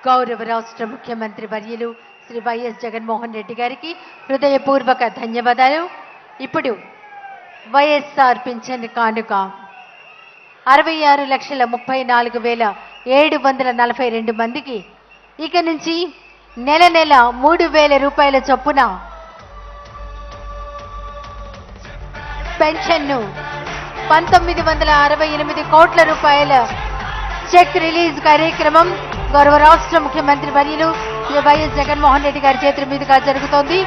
గౌరవ రాష్ట్ర ముఖ్యమంత్రి వర్యులు శ్రీ వైఎస్ జగన్మోహన్ రెడ్డి గారికి హృదయపూర్వక ధన్యవాదాలు. ఇప్పుడు వైఎస్ఆర్ పింఛన్ కానుక 66,34,742 మందికి ఇక నుంచి నెల నెల 3,000 రూపాయల చొప్పున పెన్షన్ను 1968 కోట్ల రూపాయల చెక్ రిలీజ్ కార్యక్రమం గౌరవ రాష్ట్ర ముఖ్యమంత్రి వర్యులు శ్రీ వైఎస్ జగన్మోహన్ రెడ్డి గారి చేతుల మీదుగా జరుగుతోంది.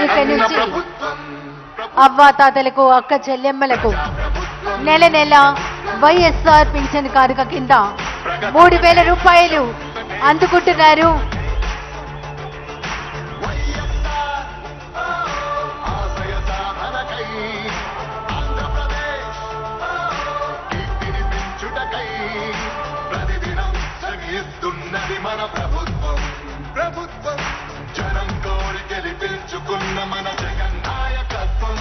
ఇక నుంచి అవ్వాతాతలకు అక్క చెల్లెమ్మలకు నెల నెల వైఎస్ఆర్ పింఛన్ కానుక కింద 3,000 రూపాయలు అందుకుంటున్నారు. మన ప్రభుత్వం ప్రభుత్వం జనం కోరి గెలిపించుకున్న మన జగన్ నాయకత్వం.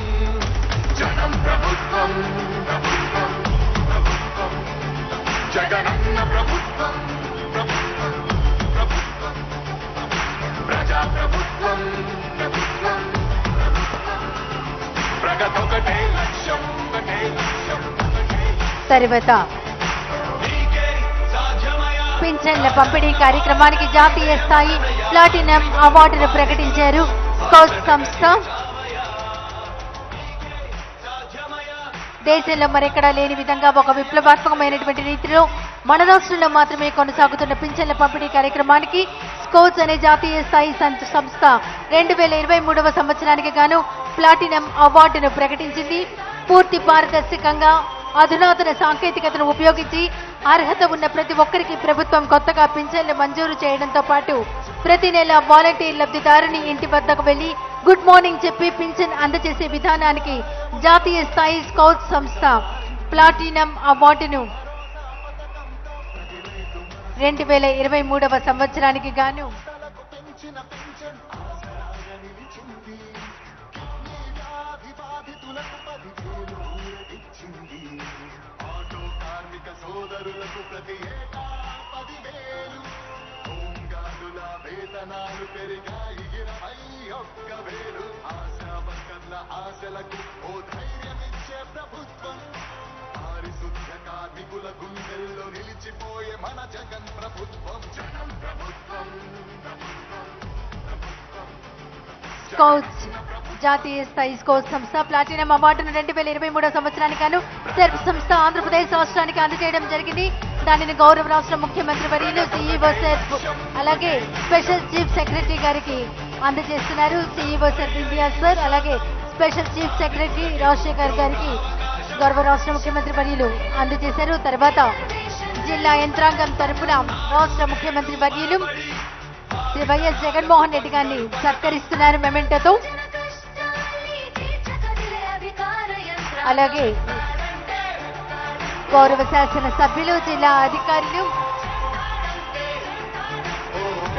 జనం ప్రభుత్వం ప్రభుత్వం ప్రభుత్వం జగనన్న ప్రభుత్వం ప్రభుత్వం ప్రభుత్వం ప్రజా ప్రభుత్వం ప్రభుత్వం ప్రగతొకటే లక్ష్యం ఒకటే లక్ష్యం ఒకటే. తర్వాత పింఛన్ల పంపిణీ కార్యక్రమానికి జాతీయ స్థాయి ప్లాటినం అవార్డును ప్రకటించారు స్కౌట్స్ సంస్థ. దేశంలో మరెక్కడా లేని విధంగా ఒక విప్లవాత్మకమైనటువంటి రీతిలో మన రాష్ట్రంలో మాత్రమే కొనసాగుతున్న పింఛన్ల పంపిణీ కార్యక్రమానికి స్కౌట్స్ అనే జాతీయ స్థాయి సంస్థ 2023వ సంవత్సరానికి గాను ప్లాటినం అవార్డును ప్రకటించింది. పూర్తి పారదర్శకంగా అధునాతన సాంకేతికతను ఉపయోగించి అర్హత ఉన్న ప్రతి ఒక్కరికి ప్రభుత్వం కొత్తగా పింఛన్లు మంజూరు చేయడంతో పాటు ప్రతి నెల వాలంటీర్ లబ్ధిదారుని ఇంటి వద్దకు వెళ్లి గుడ్ మార్నింగ్ చెప్పి పింఛన్ అందజేసే విధానానికి జాతీయ స్థాయి స్కౌట్స్ సంస్థ ప్లాటినం అవార్డును 2023వ సంవత్సరానికి గాను సోదరులకు ప్రతి ఏటా 10,000 హోంగార్డుల వేతనాలు పెరిగాయి 21,000. ఆశా వర్కర్ల ఆశలకు ఓ ధైర్యమిచ్చే ప్రభుత్వం. పారిశుద్ధ్య కార్మికుల గుండెల్లో నిలిచిపోయే మన జగన్ ప్రభుత్వం. జగన్ ప్రభుత్వం ప్రభుత్వం ప్రభుత్వం. స్కౌట్స్ జాతీయ స్థాయి స్కౌట్స్ సంస్థ ప్లాటినం అవార్డును 2023వ సంవత్సరానికి గాను సెర్ప్ సంస్థ ఆంధ్రప్రదేశ్ రాష్ట్రానికి అందజేయడం జరిగింది. దానిని గౌరవ రాష్ట్ర ముఖ్యమంత్రి వర్యులు సిఇఓ సెర్ప్ అలాగే స్పెషల్ చీఫ్ సెక్రటరీ గారికి అందజేస్తున్నారు. సిఇఓ సెర్ప్ ఇండియా సార్ అలాగే స్పెషల్ చీఫ్ సెక్రటరీ రాజశేఖర్ గారికి గౌరవ రాష్ట్ర ముఖ్యమంత్రి వర్యులు అందజేశారు. తర్వాత జిల్లా యంత్రాంగం తరఫున రాష్ట్ర ముఖ్యమంత్రి వర్యులు శ్రీ వైఎస్ జగన్మోహన్ రెడ్డి గారిని సత్కరిస్తున్నారు మెమెంటోతో. అలాగే గౌరవ శాసన సభ్యులు జిల్లా అధికారులు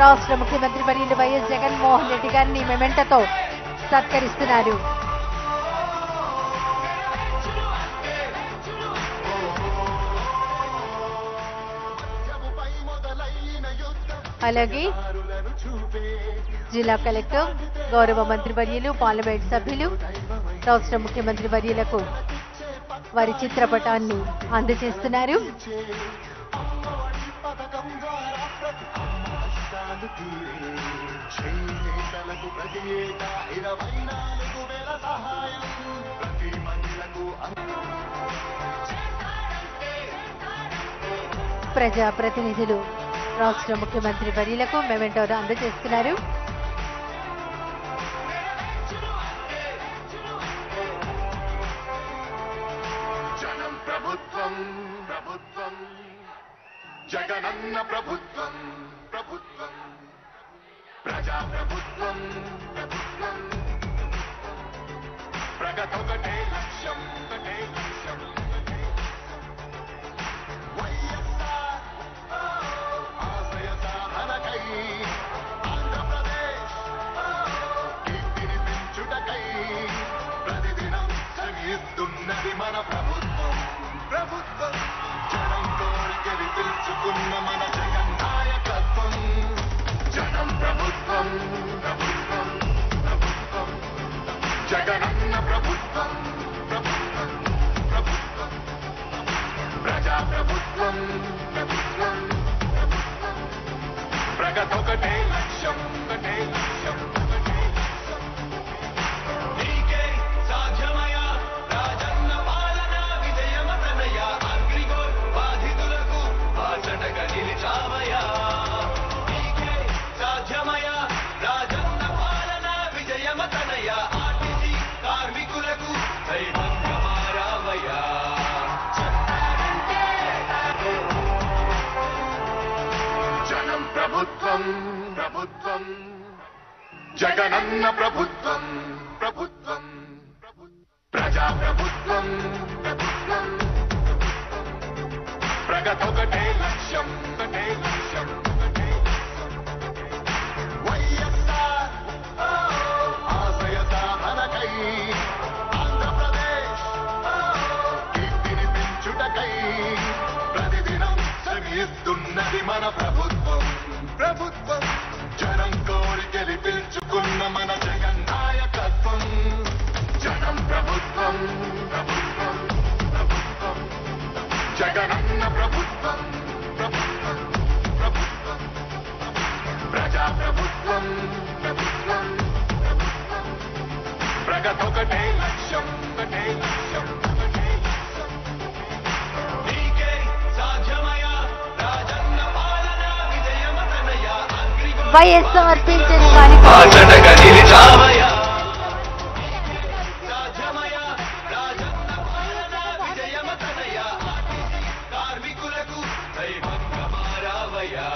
రాష్ట్ర ముఖ్యమంత్రి వర్యులు వైఎస్ జగన్మోహన్ రెడ్డి గారిని మెమెంటోతో సత్కరిస్తున్నారు. అలాగే జిల్లా కలెక్టర్ గౌరవ మంత్రి వర్యులు పార్లమెంట్ సభ్యులు రాష్ట్ర ముఖ్యమంత్రి వర్యులకు వారి చిత్రపటాన్ని అందజేస్తున్నారు. ప్రజాప్రతినిధులు రాష్ట్ర ముఖ్యమంత్రి వర్యులకు మెమెంటోను అందజేస్తున్నారు. జనం ప్రభుత్వం ప్రభుత్వం జగనన్న ప్రభుత్వం ప్రభుత్వం ప్రజా ప్రభుత్వం ప్రభుత్వం ప్రగతొకటే లక్ష్యం ఒకటే లక్ష్యం. వైఎస్ఆర్ ఆశయ సాధనకై ఆంధ్రప్రదేశ్ కీర్తిని ప్రభుత్వం ప్రభుత్వం ప్రభుత్వం జగనన్న ప్రభుత్వం ప్రభుత్వం ప్రభుత్వం ప్రజా ప్రభుత్వం ప్రభుత్వం ప్రభుత్వం ప్రగతొకటే లక్ష్యం ఒకటే లక్ష్యం ఒకటే లక్ష్యం నీకే సాధ్యమయ రాజన్న పాలన విజయమతనయ అగ్రిగోల్ బాధితులకు బాసటగా నిలిచామయా నీకే సాధ్యమయ రాజన్న పాలన విజయమతనయ ఆర్టీసీ కార్మికులకు దైవంగా మారావయ్యా జనం ప్రభుత్వం ప్రభుత్వం జగనన్న ప్రభుత్వం ప్రభుత్వం ప్రజా ప్రభుత్వం ప్రభుత్వం ప్రగతొకటే లక్ష్యం ఒకటే లక్ష్యం ఒకటే లక్ష్యం వైఎస్ఆర్ ఆశయ సాధనకై ఆంధ్రప్రదేశ్ కీర్తిని పెంచుటకై ప్రతిదినం శ్రమిస్తున్నది మన ప్రభుత్వం ప్రభుత్వం జనం కోరి గెలిపించుకున్న మన జగన్ నాయకత్వం జనం ప్రభుత్వం ప్రభుత్వం ప్రభుత్వం జగనన్న ప్రభుత్వం ప్రభుత్వం ప్రభుత్వం ప్రజా ప్రభుత్వం ప్రభుత్వం ప్రభుత్వం ప్రగతొకటే లక్ష్యం ఒకటే లక్ష్యం ఒకటే లక్ష్యం నీకే సాధ్యమయ రాజన్న పాలన విజయమతనయ అగ్రిగోల్ వైఎస్ఆర్ పింఛను కానుక బాసటగా నిలిచామయా కార్మికులకు దైవంగా మారావయ్యా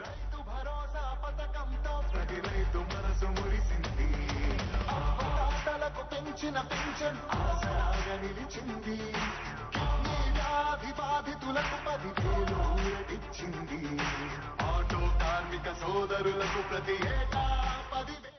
రైతు భరోసా పథకంతో ప్రతి రైతు మనసు మురిసింది అవ్వతాతలకు పెంచిన పెన్షన్ ఆసరాగా నిలిచింది కిడ్నీ వ్యాధి బాధితులకు 10,000 ఊరటిచ్చింది ఆటో కార్మిక సోదరులకు ప్రతి ఏటా 10,000